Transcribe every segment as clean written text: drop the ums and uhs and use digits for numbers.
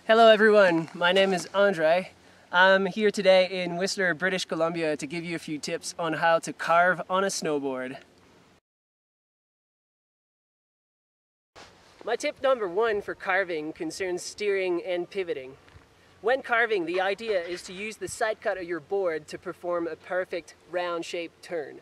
Hello everyone, my name is Andre. I'm here today in Whistler, British Columbia to give you a few tips on how to carve on a snowboard. My tip number one for carving concerns steering and pivoting. When carving, the idea is to use the side cut of your board to perform a perfect round-shaped turn.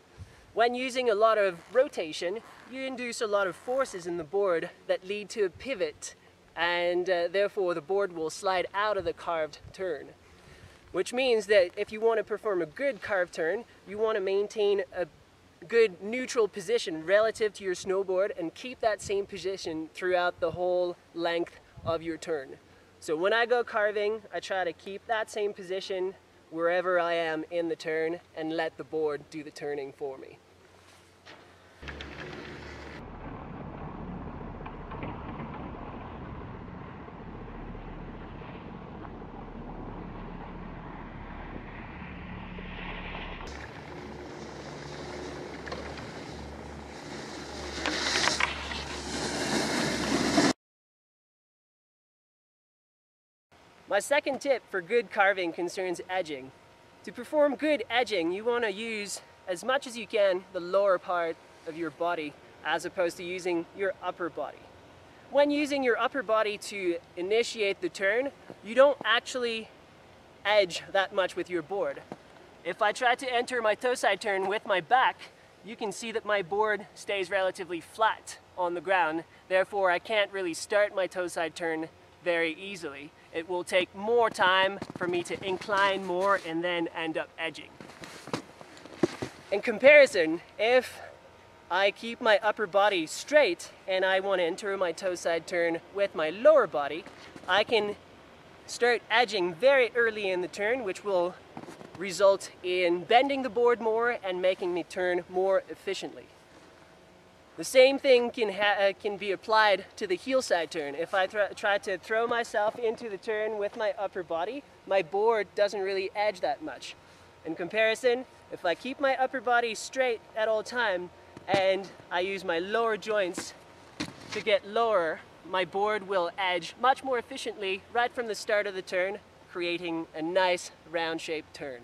When using a lot of rotation, you induce a lot of forces in the board that lead to a pivot, and therefore the board will slide out of the carved turn. Which means that if you want to perform a good carved turn, you want to maintain a good neutral position relative to your snowboard and keep that same position throughout the whole length of your turn. So when I go carving, I try to keep that same position wherever I am in the turn and let the board do the turning for me. My second tip for good carving concerns edging. To perform good edging, you want to use, as much as you can, the lower part of your body as opposed to using your upper body. When using your upper body to initiate the turn, you don't actually edge that much with your board. If I try to enter my toe side turn with my back, you can see that my board stays relatively flat on the ground. Therefore, I can't really start my toe side turn very easily. It will take more time for me to incline more and then end up edging. In comparison, if I keep my upper body straight and I want to enter my toe side turn with my lower body, I can start edging very early in the turn, which will result in bending the board more and making me turn more efficiently. The same thing can be applied to the heel side turn. If I try to throw myself into the turn with my upper body, my board doesn't really edge that much. In comparison, if I keep my upper body straight at all time and I use my lower joints to get lower, my board will edge much more efficiently right from the start of the turn, creating a nice round-shaped turn.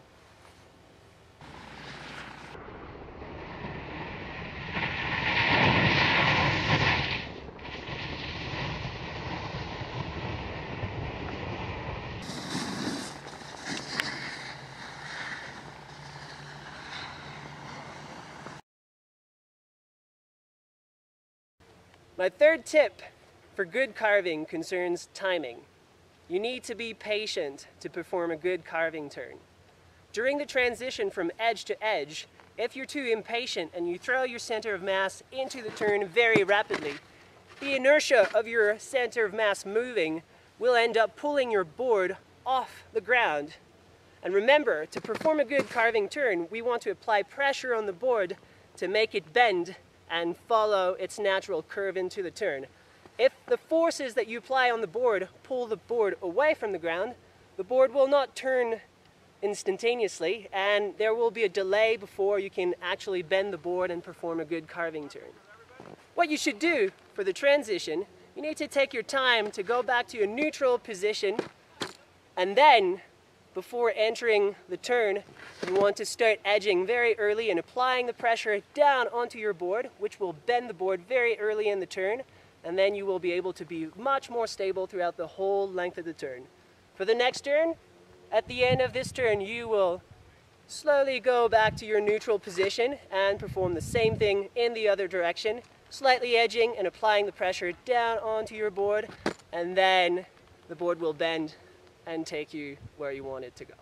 My third tip for good carving concerns timing. You need to be patient to perform a good carving turn. During the transition from edge to edge, if you're too impatient and you throw your center of mass into the turn very rapidly, the inertia of your center of mass moving will end up pulling your board off the ground. And remember, to perform a good carving turn, we want to apply pressure on the board to make it bend and follow its natural curve into the turn. If the forces that you apply on the board pull the board away from the ground, the board will not turn instantaneously and there will be a delay before you can actually bend the board and perform a good carving turn. What you should do for the transition, you need to take your time to go back to a neutral position, and then before entering the turn, you want to start edging very early and applying the pressure down onto your board, which will bend the board very early in the turn, and then you will be able to be much more stable throughout the whole length of the turn. For the next turn, at the end of this turn, you will slowly go back to your neutral position and perform the same thing in the other direction, slightly edging and applying the pressure down onto your board, and then the board will bend and take you where you want it to go.